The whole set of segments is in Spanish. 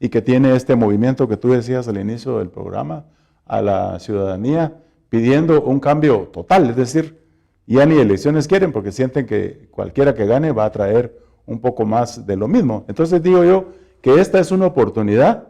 y que tiene este movimiento que tú decías al inicio del programa, a la ciudadanía, pidiendo un cambio total, es decir, ya ni elecciones quieren porque sienten que cualquiera que gane va a traer un poco más de lo mismo. Entonces digo yo que esta es una oportunidad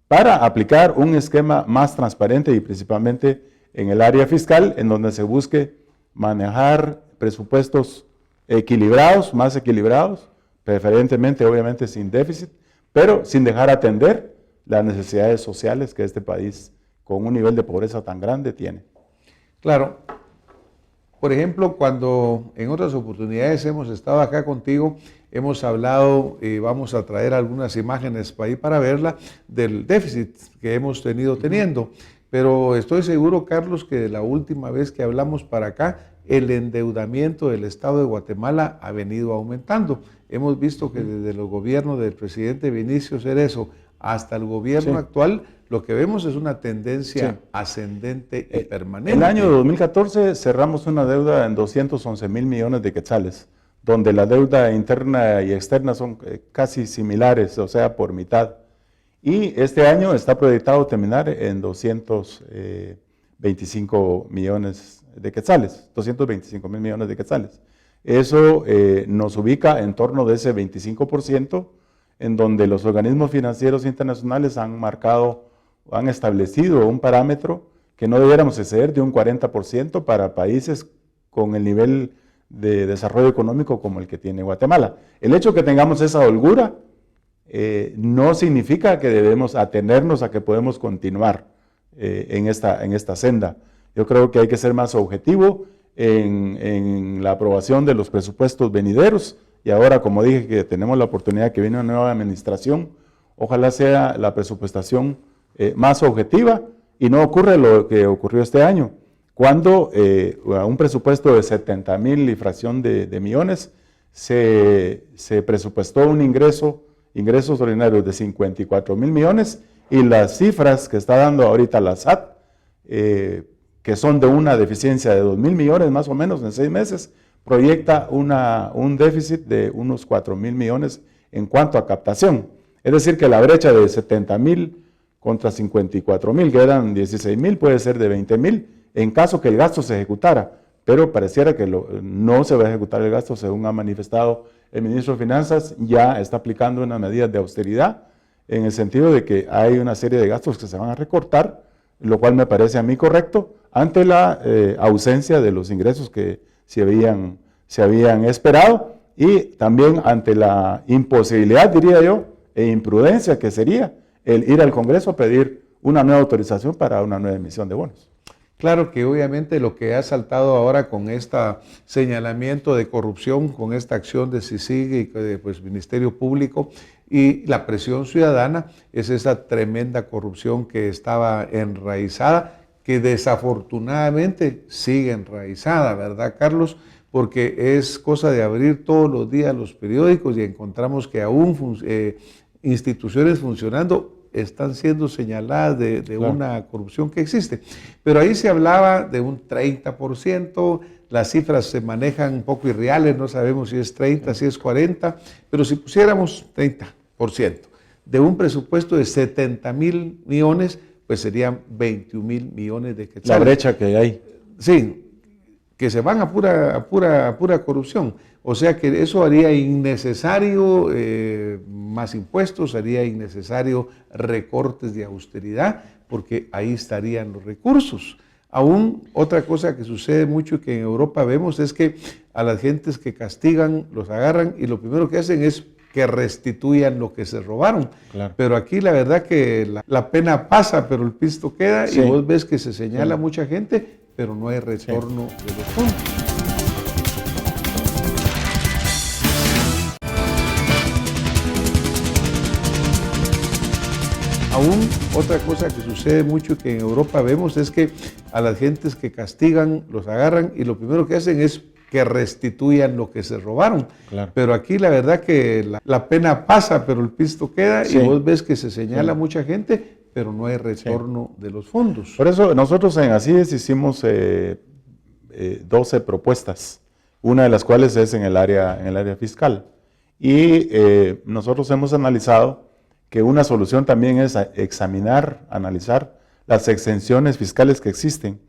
para aplicar un esquema más transparente y principalmente en el área fiscal, en donde se busque manejar presupuestos equilibrados, más equilibrados, preferentemente obviamente sin déficit, pero sin dejar atender las necesidades sociales que este país, con un nivel de pobreza tan grande, tiene. Claro. Por ejemplo, cuando en otras oportunidades hemos estado acá contigo, hemos hablado, vamos a traer algunas imágenes para ahí para verla, del déficit que hemos tenido teniendo. Pero estoy seguro, Carlos, que la última vez que hablamos para acá, el endeudamiento del Estado de Guatemala ha venido aumentando. Hemos visto que desde los gobiernos del presidente Vinicio Cerezo hasta el gobierno actual, lo que vemos es una tendencia ascendente y permanente. El año 2014 cerramos una deuda en 211,000 millones de quetzales, donde la deuda interna y externa son casi similares, o sea, por mitad. Y este año está proyectado terminar en 225 millones de quetzales, 225,000 millones de quetzales. Eso nos ubica en torno de ese 25%, en donde los organismos financieros internacionales han establecido un parámetro que no debiéramos exceder de un 40% para países con el nivel de desarrollo económico como el que tiene Guatemala. El hecho de que tengamos esa holgura no significa que debemos atenernos a que podemos continuar en esta senda. Yo creo que hay que ser más objetivo en la aprobación de los presupuestos venideros, y ahora, como dije, que tenemos la oportunidad que viene una nueva administración, ojalá sea la presupuestación más objetiva y no ocurre lo que ocurrió este año, cuando a un presupuesto de 70,000 y fracción de millones se presupuestó un ingresos ordinarios de 54,000 millones, y las cifras que está dando ahorita la SAT, que son de una deficiencia de 2,000 millones más o menos en 6 meses, proyecta un déficit de unos 4,000 millones en cuanto a captación. Es decir, que la brecha de 70,000 contra 54,000, que eran 16,000, puede ser de 20,000 en caso que el gasto se ejecutara, pero pareciera que no se va a ejecutar el gasto, según ha manifestado el ministro de Finanzas. Ya está aplicando unas medidas de austeridad en el sentido de que hay una serie de gastos que se van a recortar, lo cual me parece a mí correcto, ante la ausencia de los ingresos que se habían esperado, y también ante la imposibilidad, diría yo, e imprudencia que sería el ir al Congreso a pedir una nueva autorización para una nueva emisión de bonos. Claro que obviamente lo que ha saltado ahora con este señalamiento de corrupción, con esta acción de CICIG y de Ministerio Público y la presión ciudadana, es esa tremenda corrupción que estaba enraizada, que desafortunadamente sigue enraizada, ¿verdad, Carlos? Porque es cosa de abrir todos los días los periódicos y encontramos que aún instituciones funcionando están siendo señaladas de una corrupción que existe. Pero ahí se hablaba de un 30%, las cifras se manejan un poco irreales, no sabemos si es 30, si es 40, pero si pusiéramos 30% de un presupuesto de 70,000 millones, pues serían 21,000 millones de quetzales. La brecha que hay. Sí, que se van a pura corrupción. O sea que eso haría innecesario más impuestos, haría innecesario recortes de austeridad, porque ahí estarían los recursos. Aún otra cosa que sucede mucho y que en Europa vemos es que a las gentes que castigan los agarran y lo primero que hacen es que restituyan lo que se robaron. Claro. Pero aquí la verdad que la pena pasa, pero el pisto queda, y vos ves que se señala mucha gente, pero no hay retorno de los fondos. Aún otra cosa que sucede mucho y que en Europa vemos es que a las gentes que castigan los agarran y lo primero que hacen es que restituyan lo que se robaron. Claro. Pero aquí la verdad que la pena pasa, pero el pisto queda, y vos ves que se señala mucha gente, pero no hay retorno de los fondos. Por eso nosotros en ACIES hicimos 12 propuestas, una de las cuales es en el área fiscal. Y nosotros hemos analizado que una solución también es examinar, analizar las exenciones fiscales que existen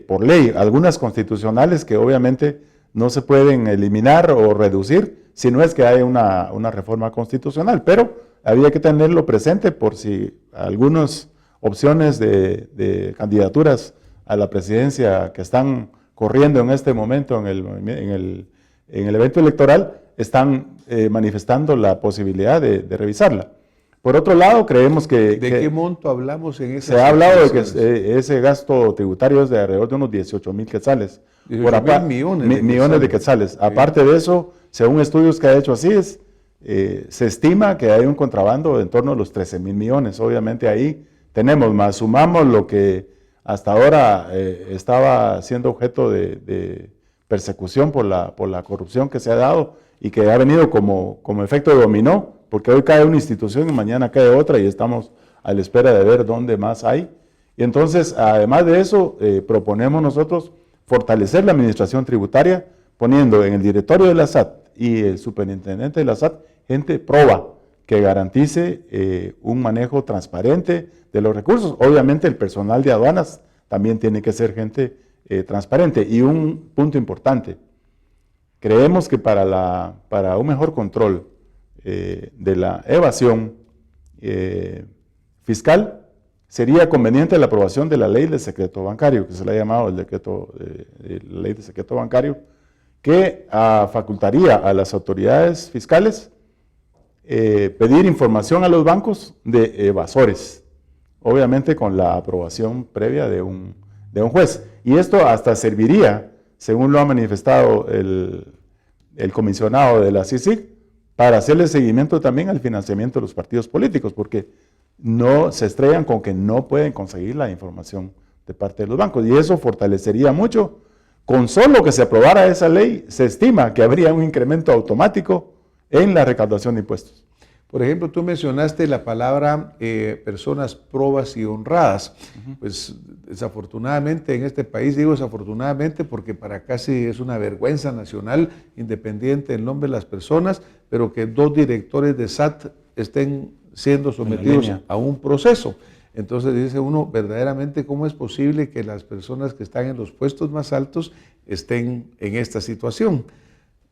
por ley, algunas constitucionales que obviamente no se pueden eliminar o reducir si no es que hay una reforma constitucional, pero había que tenerlo presente por si algunas opciones de candidaturas a la presidencia que están corriendo en este momento en el evento electoral están manifestando la posibilidad de revisarla. Por otro lado, creemos que... ¿De qué monto hablamos en esas? Se ha hablado de que ese gasto tributario es de alrededor de unos 18,000 quetzales. 18,000 millones de quetzales. Aparte de eso, según estudios que ha hecho ACIES, se estima que hay un contrabando en torno a los 13,000 millones. Obviamente ahí tenemos más, sumamos lo que hasta ahora estaba siendo objeto de persecución por la corrupción que se ha dado y que ha venido como efecto de dominó, porque hoy cae una institución y mañana cae otra y estamos a la espera de ver dónde más hay. Y entonces, además de eso, proponemos nosotros fortalecer la administración tributaria, poniendo en el directorio de la SAT y el superintendente de la SAT gente proba que garantice un manejo transparente de los recursos. Obviamente el personal de aduanas también tiene que ser gente transparente. Y un punto importante, creemos que para un mejor control de la evasión fiscal, sería conveniente la aprobación de la ley del secreto bancario, que se le ha llamado la ley del secreto bancario, que facultaría a las autoridades fiscales pedir información a los bancos de evasores, obviamente con la aprobación previa de un juez. Y esto hasta serviría, según lo ha manifestado el comisionado de la CICIG, para hacerle seguimiento también al financiamiento de los partidos políticos, porque no se estrellan con que no pueden conseguir la información de parte de los bancos. Y eso fortalecería mucho. Con solo que se aprobara esa ley, se estima que habría un incremento automático en la recaudación de impuestos. Por ejemplo, tú mencionaste la palabra personas probas y honradas. Pues desafortunadamente en este país, digo desafortunadamente porque para casi es una vergüenza nacional, independiente del nombre de las personas, pero que 2 directores de SAT estén siendo sometidos a un proceso. Entonces dice uno, verdaderamente, ¿cómo es posible que las personas que están en los puestos más altos estén en esta situación?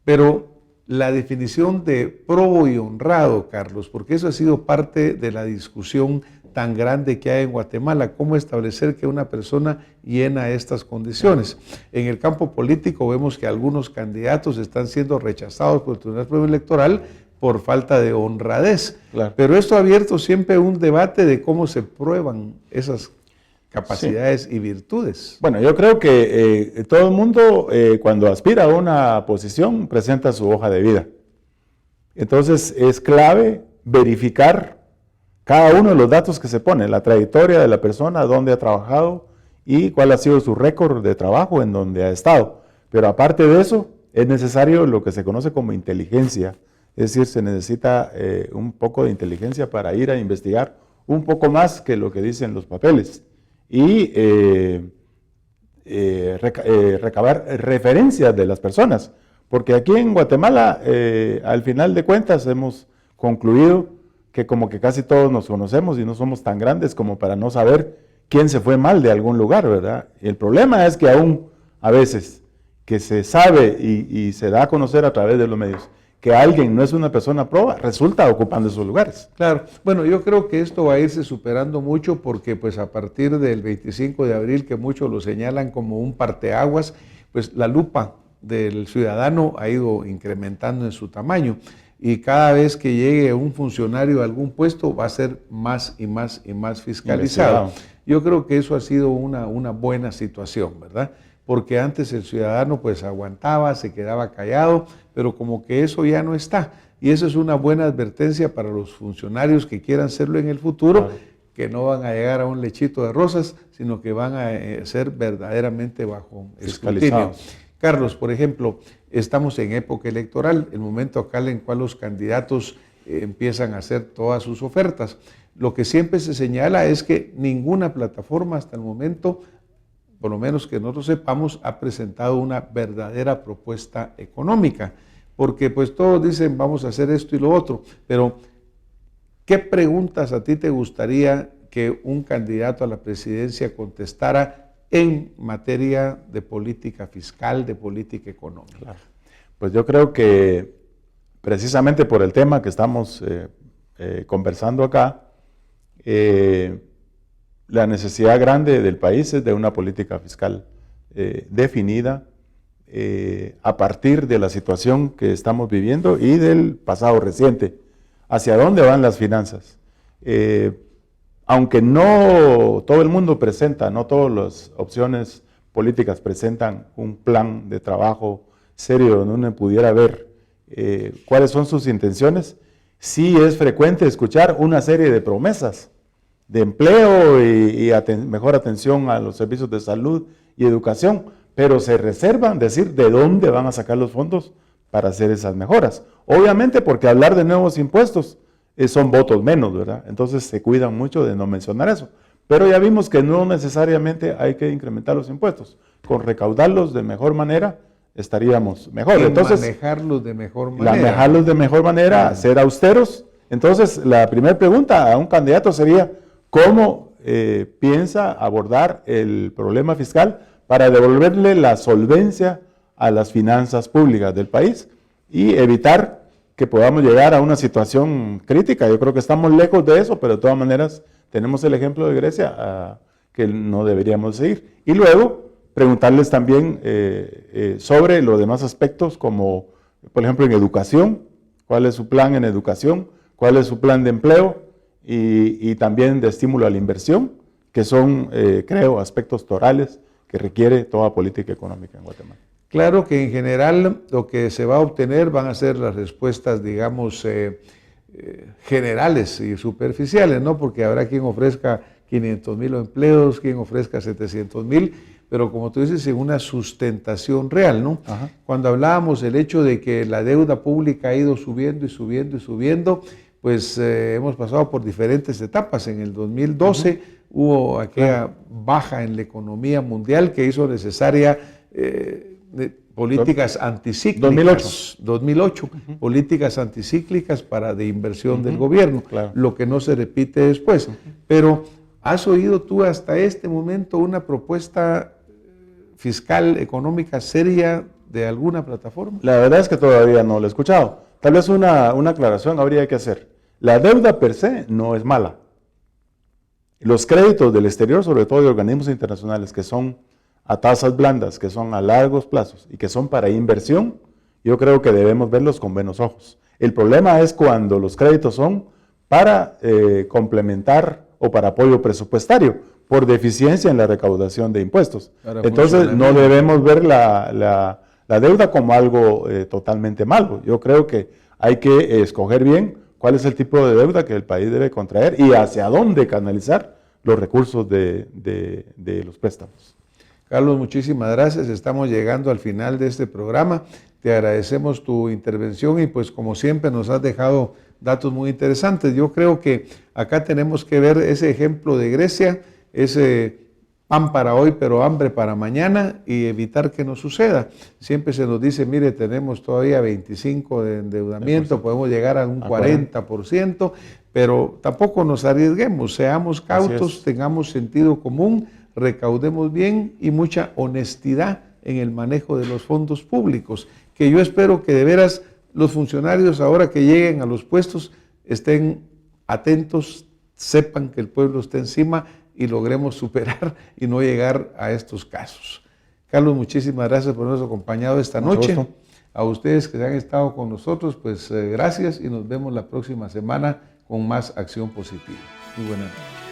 Pero la definición de probo y honrado, Carlos, porque eso ha sido parte de la discusión tan grande que hay en Guatemala, cómo establecer que una persona llena estas condiciones. En el campo político vemos que algunos candidatos están siendo rechazados por el Tribunal Supremo Electoral por falta de honradez. Claro. Pero esto ha abierto siempre un debate de cómo se prueban esas capacidades y virtudes. Bueno, yo creo que todo el mundo cuando aspira a una posición presenta su hoja de vida. Entonces es clave verificar cada uno de los datos que se pone, la trayectoria de la persona, dónde ha trabajado y cuál ha sido su récord de trabajo en donde ha estado. Pero aparte de eso, es necesario lo que se conoce como inteligencia. Es decir, se necesita un poco de inteligencia para ir a investigar un poco más que lo que dicen los papeles y recabar referencias de las personas. Porque aquí en Guatemala, al final de cuentas, hemos concluido que como que casi todos nos conocemos y no somos tan grandes como para no saber quién se fue mal de algún lugar, ¿verdad? Y el problema es que aún a veces que se sabe y se da a conocer a través de los medios que alguien no es una persona proba, resulta ocupando esos lugares. Claro, bueno, yo creo que esto va a irse superando mucho porque pues a partir del 25 de abril, que muchos lo señalan como un parteaguas, pues la lupa del ciudadano ha ido incrementando en su tamaño y cada vez que llegue un funcionario a algún puesto va a ser más y más y más fiscalizado. Yo creo que eso ha sido una buena situación, ¿verdad? Porque antes el ciudadano pues aguantaba, se quedaba callado, pero como que eso ya no está. Y eso es una buena advertencia para los funcionarios que quieran hacerlo en el futuro, que no van a llegar a un lechito de rosas, sino que van a ser verdaderamente bajo escrutinio. Carlos, por ejemplo, estamos en época electoral, el momento acá en cual los candidatos empiezan a hacer todas sus ofertas. Lo que siempre se señala es que ninguna plataforma hasta el momento, por lo menos que nosotros sepamos, ha presentado una verdadera propuesta económica, porque pues todos dicen vamos a hacer esto y lo otro, pero ¿qué preguntas a ti te gustaría que un candidato a la presidencia contestara en materia de política fiscal, de política económica? Claro. Pues yo creo que precisamente por el tema que estamos conversando acá, la necesidad grande del país es de una política fiscal definida a partir de la situación que estamos viviendo y del pasado reciente. ¿Hacia dónde van las finanzas? Aunque no todo el mundo presenta, no todas las opciones políticas presentan un plan de trabajo serio donde uno pudiera ver cuáles son sus intenciones, sí es frecuente escuchar una serie de promesas de empleo y mejor atención a los servicios de salud y educación, pero se reservan decir de dónde van a sacar los fondos para hacer esas mejoras. Obviamente porque hablar de nuevos impuestos son votos menos, ¿verdad? Entonces se cuidan mucho de no mencionar eso. Pero ya vimos que no necesariamente hay que incrementar los impuestos. Con recaudarlos de mejor manera estaríamos mejor. Entonces, manejarlos de mejor manera. Manejarlos de mejor manera, ser austeros. Entonces, la primera pregunta a un candidato sería, ¿cómo piensa abordar el problema fiscal para devolverle la solvencia a las finanzas públicas del país y evitar que podamos llegar a una situación crítica? Yo creo que estamos lejos de eso, pero de todas maneras tenemos el ejemplo de Grecia que no deberíamos seguir. Y luego preguntarles también sobre los demás aspectos, como por ejemplo en educación, cuál es su plan en educación, cuál es su plan de empleo y también de estímulo a la inversión, que son, creo, aspectos torales que requiere toda política económica en Guatemala. Claro que en general lo que se va a obtener van a ser las respuestas, digamos, generales y superficiales, ¿no? Porque habrá quien ofrezca 500,000 empleos, quien ofrezca 700,000, pero como tú dices, en una sustentación real, ¿no? Ajá. Cuando hablábamos del hecho de que la deuda pública ha ido subiendo y subiendo y subiendo, pues hemos pasado por diferentes etapas. En el 2012 hubo aquella baja en la economía mundial que hizo necesaria políticas anticíclicas. 2008, políticas anticíclicas de inversión del gobierno, lo que no se repite después. Pero ¿has oído tú hasta este momento una propuesta fiscal, económica seria de alguna plataforma? La verdad es que todavía no lo he escuchado. Tal vez una aclaración habría que hacer. La deuda per se no es mala. Los créditos del exterior, sobre todo de organismos internacionales que son a tasas blandas, que son a largos plazos y que son para inversión, yo creo que debemos verlos con buenos ojos. El problema es cuando los créditos son para complementar o para apoyo presupuestario, por deficiencia en la recaudación de impuestos. Entonces no debemos ver la deuda como algo totalmente malo. Yo creo que hay que escoger bien cuál es el tipo de deuda que el país debe contraer y hacia dónde canalizar los recursos de los préstamos. Carlos, muchísimas gracias. Estamos llegando al final de este programa. Te agradecemos tu intervención y pues como siempre nos has dejado datos muy interesantes. Yo creo que acá tenemos que ver ese ejemplo de Grecia, ese pan para hoy pero hambre para mañana y evitar que nos suceda. Siempre se nos dice, mire, tenemos todavía 25 de endeudamiento, podemos llegar a un 40%, pero tampoco nos arriesguemos, seamos cautos, tengamos sentido común, recaudemos bien y mucha honestidad en el manejo de los fondos públicos, que yo espero que de veras los funcionarios ahora que lleguen a los puestos estén atentos, sepan que el pueblo está encima y logremos superar y no llegar a estos casos. Carlos, muchísimas gracias por habernos acompañado esta noche. A ustedes que han estado con nosotros, pues gracias y nos vemos la próxima semana con más Acción Positiva. Muy buenas noches.